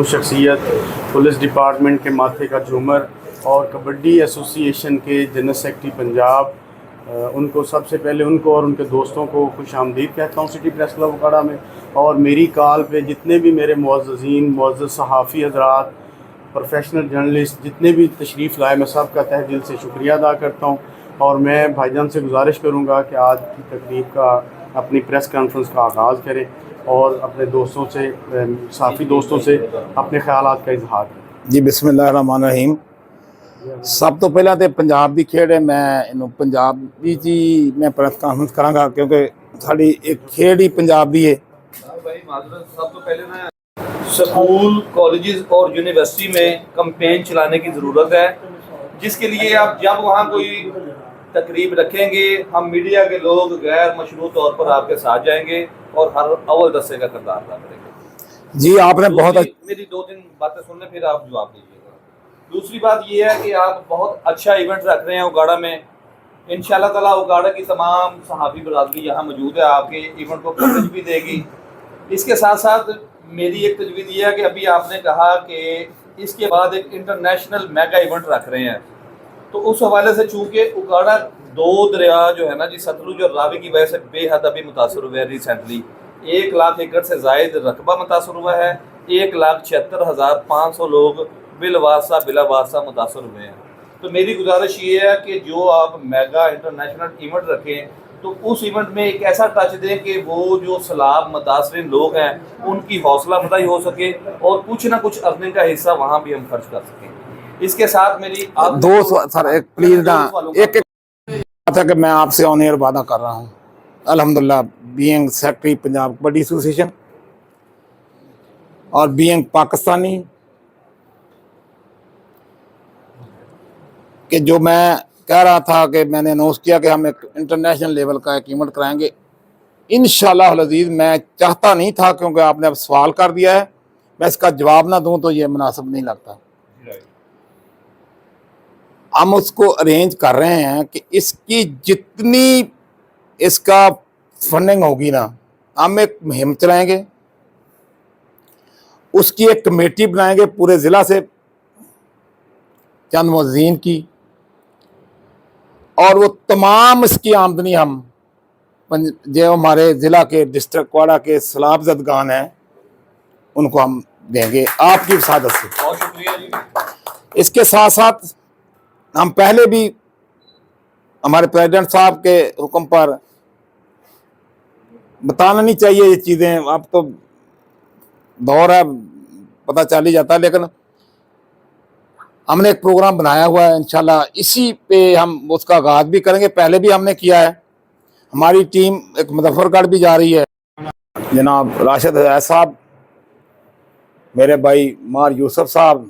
शख्सियत, police department के माथे का झूमर और कबड्डी एसोसिएशन के जनरल सेक्रेटरी पंजाब, उनको सबसे पहले उनको और उनके दोस्तों को खुश आमदीद कहता हूँ सिटी प्रेस क्लब उकाड़ा में। और मेरी कॉल पे जितने भी मेरे मुअज़्ज़ज़ीन, मुअज़्ज़ज़ सहाफ़ी हज़रात, प्रोफेशनल जर्नलिस्ट जितने भी तशरीफ़ लाए, मैं सब का तहे दिल से शुक्रिया अदा करता हूँ। और मैं भाईजान से गुजारिश करूँगा कि आज की तकरीब का अपनी प्रेस कॉन्फ्रेंस का आगाज़ करें और अपने दोस्तों से, साथी दोस्तों से अपने ख्यालात का इजहार करें। जी बिस्मिल्लाहिर्रहमानिर्रहीम। सब तो पहला तो पंजाब की खेड है, मैं इनू पंजाबी जी मैं प्रेस कॉन्फ्रेंस करांगा क्योंकि साड़ी एक खेड ही पंजाब की है। सब तो पहले ना स्कूल, कॉलेजेस और यूनिवर्सिटी में कैंपेन चलाने की ज़रूरत है, जिसके लिए आप जब वहाँ कोई तकरीब रखेंगे, हम मीडिया के लोग गैर मशरू तौर पर आपके साथ जाएंगे और हर अव्वल दस्ते का किरदार अदा करेंगे। जी आपने बहुत मेरी 2-3 बातें सुन लें फिर आप जवाब दीजिएगा। दूसरी बात ये है कि आप बहुत अच्छा इवेंट रख रहे हैं उगाड़ा में। इंशाल्लाह ताला उगाड़ा की तमाम सहाफ़ी बरादरी यहाँ मौजूद है, आपके इवेंट को कवरेज भी देगी। इसके साथ साथ मेरी एक तजवीज़ ये है कि अभी आपने कहा कि इसके बाद एक इंटरनेशनल मेगा इवेंट रख रहे हैं, तो उस हवाले से चूँकि उगाड़ा 2 दरिया जो है ना जी, सतलुज और रावी की वजह से बेहद अभी मुतासर हुए हैं। रिसेंटली 1 लाख एकड़ से ज़ायद रकबा मुतासर हुआ है, 1,76,500 लोग बिला वास्ता मुतासर हुए हैं। तो मेरी गुजारिश ये है कि जो आप मेगा इंटरनेशनल इवेंट रखें तो उस इवेंट में एक ऐसा टच दें कि वो जो सैलाब मुतासरीन लोग हैं उनकी हौसला अफजाई हो सके और कुछ ना कुछ अर्निंग का हिस्सा वहाँ भी हम खर्च कर सकें। इसके साथ मेरी आप सर एक प्लीज ना एक बात है कि मैं आपसे ऑन एयर वादा कर रहा हूँ, अल्हम्दुलिल्लाह being secretary Punjab kabaddi association और बीइंग पाकिस्तानी, कि जो मैं कह रहा था कि मैंने अनाउंस किया कि हम एक इंटरनेशनल लेवल का एक इवेंट कराएंगे इंशाअल्लाह अज़ीज़। मैं चाहता नहीं था क्योंकि आपने अब सवाल कर दिया है, मैं इसका जवाब ना दूं तो ये मुनासिब नहीं लगता। हम उसको अरेंज कर रहे हैं कि इसकी जितनी इसका फंडिंग होगी ना, हम एक मुहिम चलाएंगे, उसकी एक कमेटी बनाएंगे पूरे ज़िला से चंद मुअज़्ज़ीन की, और वो तमाम इसकी आमदनी हम जो हमारे ज़िला के डिस्ट्रिक्ट क्वाड़ा के सैलाब ज़दगान हैं उनको हम देंगे आपकी वसादत से। बहुत शुक्रिया जी। इसके साथ साथ हम पहले भी हमारे प्रेसिडेंट साहब के हुक्म पर, बताना नहीं चाहिए ये चीज़ें, अब तो दौर है पता चल ही जाता है, लेकिन हमने एक प्रोग्राम बनाया हुआ है, इंशाल्लाह इसी पे हम उसका आगाज़ भी करेंगे। पहले भी हमने किया है, हमारी टीम एक मुजफ्फरगढ़ भी जा रही है। जनाब राशिद हज़ैर साहब, मेरे भाई मार यूसुफ साहब,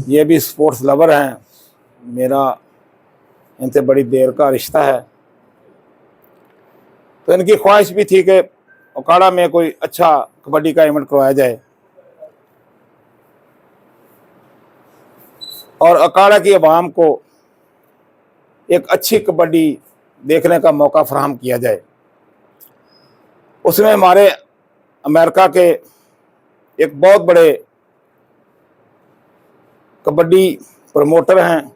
ये भी स्पोर्ट्स लवर हैं, मेरा इनसे बड़ी देर का रिश्ता है, तो इनकी ख्वाहिश भी थी कि उकाड़ा में कोई अच्छा कबड्डी का इवेंट करवाया जाए और अखाड़ा की आवाम को एक अच्छी कबड्डी देखने का मौका फराहम किया जाए। उसमें हमारे अमेरिका के एक बहुत बड़े कबड्डी प्रमोटर हैं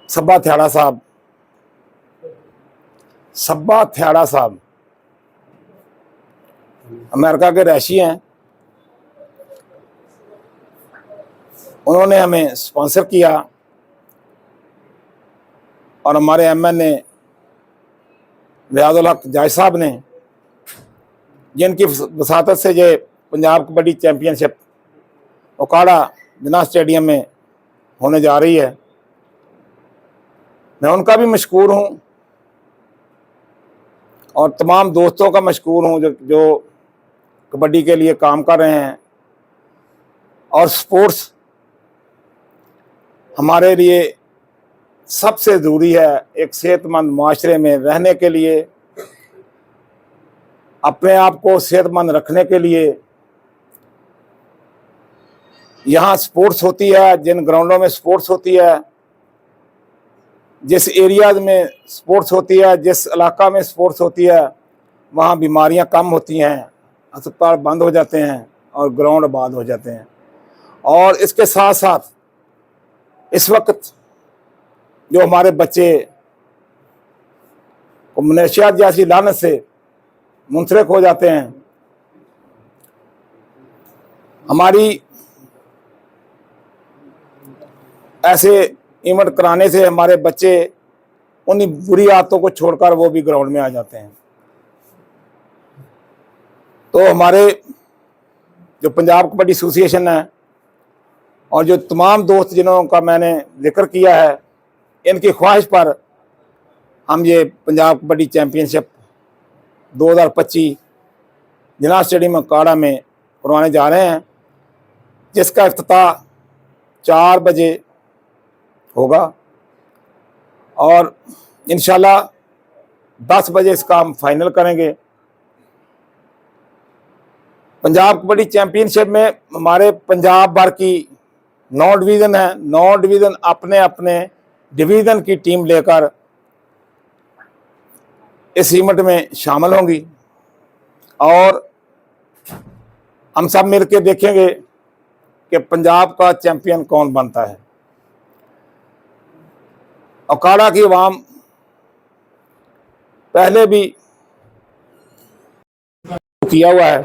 सब्बा थियाड़ा साहब, अमेरिका के रैशी हैं। उन्होंने हमें स्पॉन्सर किया और हमारे एमएनए रियाजुल हक जाय साहब ने, जिनकी वसातत से ये पंजाब कबड्डी चैम्पियनशिप उकाड़ा बिना स्टेडियम में होने जा रही है, मैं उनका भी मशकूर हूँ और तमाम दोस्तों का मशकूर हूँ जो कबड्डी के लिए काम कर रहे हैं। और स्पोर्ट्स हमारे लिए सबसे ज़रूरी है एक सेहतमंद माशरे में रहने के लिए, अपने आप को सेहतमंद रखने के लिए। यहाँ स्पोर्ट्स होती है, जिन ग्राउंडों में स्पोर्ट्स होती है, जिस एरियाज में स्पोर्ट्स होती है, जिस इलाका में स्पोर्ट्स होती है, वहाँ बीमारियाँ कम होती हैं, अस्पताल बंद हो जाते हैं और ग्राउंड आबाद हो जाते हैं। और इसके साथ साथ इस वक्त जो हमारे बच्चे नशियात जैसी लानत से मुंसलिक हो जाते हैं, हमारी ऐसे इवेंट कराने से हमारे बच्चे उन्हीं बुरी आदतों को छोड़कर वो भी ग्राउंड में आ जाते हैं। तो हमारे जो पंजाब कबड्डी एसोसिएशन है और जो तमाम दोस्त जिन्हों का मैंने जिक्र किया है, इनकी ख्वाहिश पर हम ये पंजाब कबड्डी चैम्पियनशिप 2025 जिला स्टेडियम अखाड़ा में करवाने जा रहे हैं, जिसका इफ्तिताह 4 बजे होगा और इंशाल्लाह 10 बजे इसका हम फाइनल करेंगे। पंजाब कबड्डी चैम्पियनशिप में हमारे पंजाब भर की 9 डिवीज़न है। 9 डिवीज़न अपने अपने डिवीज़न की टीम लेकर इस इवेंट में शामिल होंगी और हम सब मिलकर देखेंगे कि पंजाब का चैंपियन कौन बनता है। अखाड़ा की आवाम पहले भी किया हुआ है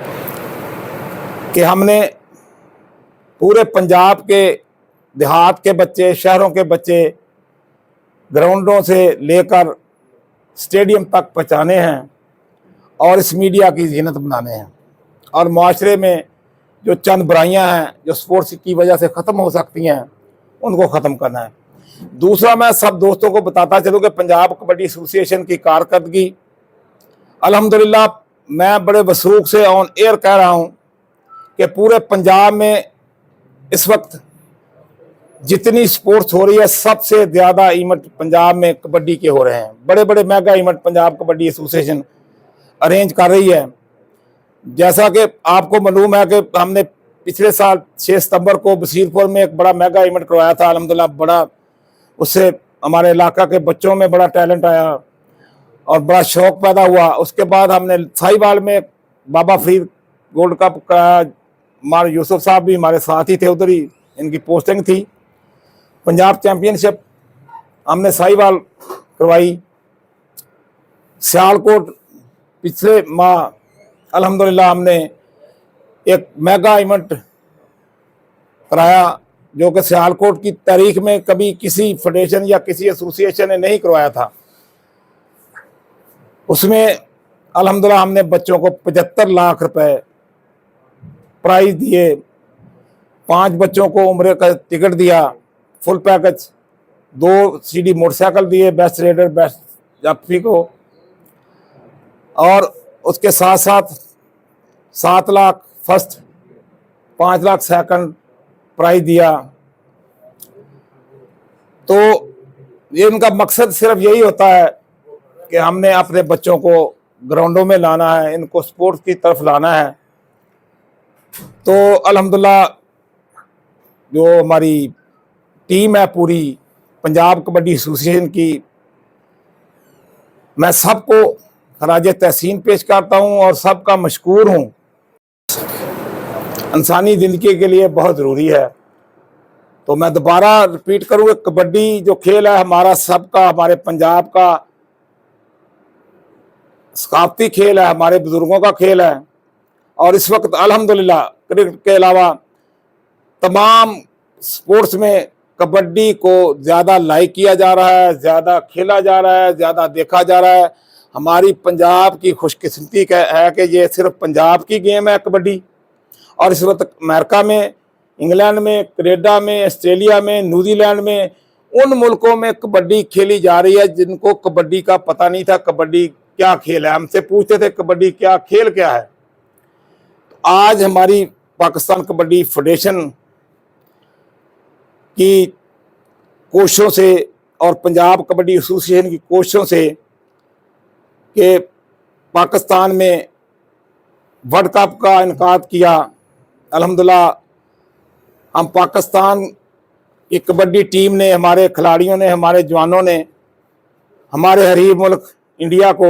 कि हमने पूरे पंजाब के देहात के बच्चे, शहरों के बच्चे ग्राउंडों से लेकर स्टेडियम तक पहुँचाने हैं और इस मीडिया की जीनत बनाने हैं और माशरे में जो चंद बुराइयां हैं जो स्पोर्ट्स की वजह से ख़त्म हो सकती हैं उनको ख़त्म करना है। दूसरा, मैं सब दोस्तों को बताता चलूँ कि पंजाब कबड्डी एसोसिएशन की कारकर्दगी अल्हम्दुलिल्लाह मैं बड़े वसूख से ऑन एयर कह रहा हूँ कि पूरे पंजाब में इस वक्त जितनी स्पोर्ट्स हो रही है सबसे ज़्यादा इवेंट पंजाब में कबड्डी के हो रहे हैं। बड़े बड़े mega event Punjab kabaddi association arrange कर रही है। जैसा कि आपको मालूम है कि हमने पिछले साल 6 सितंबर को बसीरपुर में एक बड़ा मेगा इवेंट करवाया था। अल्हम्दुलिल्लाह बड़ा उससे हमारे इलाका के बच्चों में बड़ा टैलेंट आया और बड़ा शौक पैदा हुआ। उसके बाद हमने साहिवाल में बाबा फरीद गोल्ड कप कराया। हमारे यूसुफ साहब भी हमारे साथ ही थे, उधर ही इनकी पोस्टिंग थी। पंजाब चैम्पियनशिप हमने साहिवाल करवाई। सियालकोट पिछले माह अल्हम्दुलिल्लाह हमने एक मेगा इवेंट कराया जो कि सियालकोट की तारीख में कभी किसी फेडरेशन या किसी एसोसिएशन ने नहीं करवाया था। उसमें अल्हम्दुलिल्लाह हमने बच्चों को 75 लाख रुपए प्राइज दिए। 5 बच्चों को उम्र का टिकट दिया, फुल पैकेज, 2 सीडी मोटरसाइकिल दिए बेस्ट रेडर बेस्ट जाफी को, और उसके साथ साथ 7 lakh first, 5 lakh second prize दिया। तो ये इनका मकसद सिर्फ यही होता है कि हमने अपने बच्चों को ग्राउंडों में लाना है, इनको स्पोर्ट्स की तरफ लाना है। तो अल्हम्दुलिल्लाह जो हमारी टीम है पूरी पंजाब कबड्डी एसोसिएशन की, मैं सबको खराज तहसीन पेश करता हूँ और सबका मशकूर हूँ। इंसानी ज़िंदगी के लिए बहुत ज़रूरी है। तो मैं दोबारा रिपीट करूँगा, कबड्डी जो खेल है हमारा सबका, हमारे पंजाब का सकाफती खेल है, हमारे बुज़ुर्गों का खेल है। और इस वक्त अल्हम्दुलिल्लाह क्रिकेट के अलावा तमाम स्पोर्ट्स में कबड्डी को ज़्यादा लाइक किया जा रहा है, ज़्यादा खेला जा रहा है, ज़्यादा देखा जा रहा है। हमारी पंजाब की खुशकिस्मती है कि ये सिर्फ पंजाब की गेम है कबड्डी, और इस वक्त अमेरिका में, इंग्लैंड में, कनाडा में, ऑस्ट्रेलिया में, न्यूजीलैंड में, उन मुल्कों में कबड्डी खेली जा रही है जिनको कबड्डी का पता नहीं था कबड्डी क्या खेल है। हमसे पूछते थे कबड्डी क्या खेल क्या है। तो आज हमारी पाकिस्तान कबड्डी फेडरेशन की कोशिशों से और पंजाब कबड्डी एसोसिएशन की कोशिशों से कि पाकिस्तान में वर्ल्ड कप का इनकाद किया। अल्हम्दुलिल्लाह हम पाकिस्तान की कबड्डी टीम ने, हमारे खिलाड़ियों ने, हमारे जवानों ने हमारे हरीफ मुल्क इंडिया को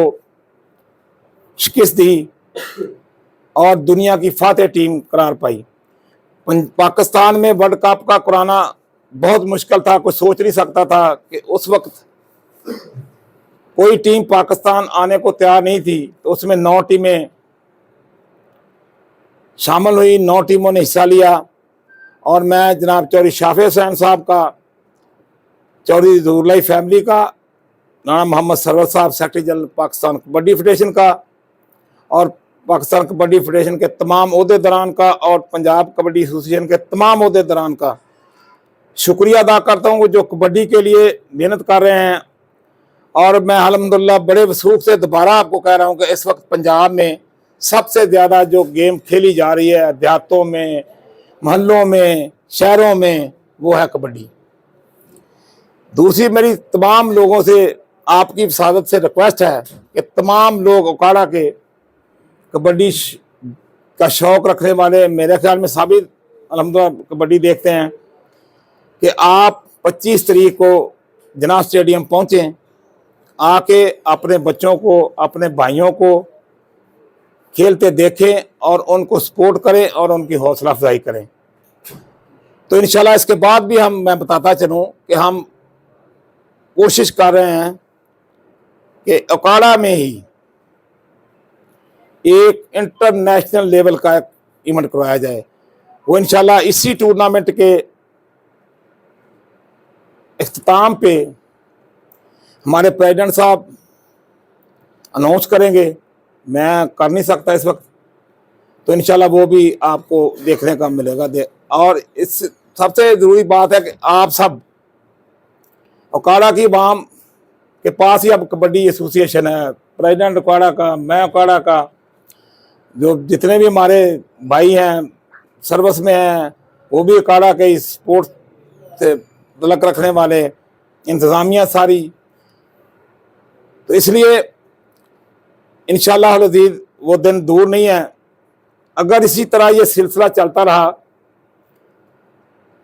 शिकस्त दी और दुनिया की फातेह टीम करार पाई। पाकिस्तान में वर्ल्ड कप का कराना बहुत मुश्किल था, कोई सोच नहीं सकता था कि उस वक्त कोई टीम पाकिस्तान आने को तैयार नहीं थी। तो उसमें 9 टीमें शामिल हुई, 9 टीमों ने हिस्सा लिया और मैं जनाब चौधरी शाफी हुसैन साहब का, चौधरी ज़हूरुल्लाह फैमिली का, राणा मोहम्मद सरवर साहब secretary general Pakistan kabaddi federation का और पाकिस्तान कबड्डी फेडरेशन के तमाम ओहदेदारान का और पंजाब कबड्डी एसोसिएशन के तमाम ओहदेदारान का शुक्रिया अदा करता हूँ जो कबड्डी के लिए मेहनत कर रहे हैं। और मैं अल्हम्दुलिल्लाह बड़े वसूख से दोबारा आपको कह रहा हूँ कि इस वक्त पंजाब में सबसे ज़्यादा जो गेम खेली जा रही है देहातों में, मोहल्लों में, शहरों में, वो है कबड्डी। दूसरी मेरी तमाम लोगों से आपकी सादत से रिक्वेस्ट है कि तमाम लोग अखाड़ा के कबड्डी का शौक़ रखने वाले, मेरे ख्याल में साबित अल्हम्दुलिल्लाह कबड्डी देखते हैं, कि आप 25 तारीख को जना स्टेडियम पहुँचें, आके अपने बच्चों को, अपने भाइयों को खेलते देखें और उनको सपोर्ट करें और उनकी हौसला अफजाई करें। तो इंशाल्लाह इसके बाद भी मैं बताता चलूँ कि हम कोशिश कर रहे हैं कि अखाड़ा में ही एक इंटरनेशनल लेवल का इवेंट करवाया जाए। वो इंशाल्लाह इसी टूर्नामेंट के इख्तिताम पे हमारे प्रेसिडेंट साहब अनाउंस करेंगे, मैं कर नहीं सकता इस वक्त, तो इंशाल्लाह वो भी आपको देखने का मिलेगा। और इस सबसे ज़रूरी बात है कि आप सब अखाड़ा की अवाम के पास ही अब कबड्डी एसोसिएशन है, प्रेसिडेंट अखाड़ा का, मैं अखाड़ा का, जो जितने भी हमारे भाई हैं सर्विस में हैं वो भी अखाड़ा के स्पोर्ट्स से तल्लुक़ रखने वाले, इंतज़ामिया सारी। तो इसलिए इंशाअल्लाह अज़ीज़ वो दिन दूर नहीं है। अगर इसी तरह ये सिलसिला चलता रहा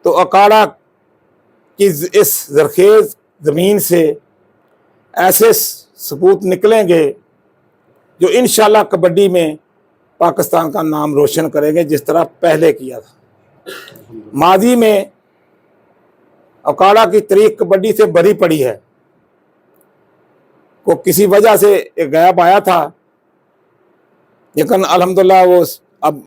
तो अखाड़ा की इस ज़रखेज़ ज़मीन से ऐसे सपूत निकलेंगे जो इंशाअल्लाह कबड्डी में पाकिस्तान का नाम रोशन करेंगे, जिस तरह पहले किया था। माजी में अखाड़ा की तारीख कबड्डी से भरी पड़ी है। वो किसी वजह से एक गैप आया था, लेकिन अल्हम्दुलिल्लाह वो अब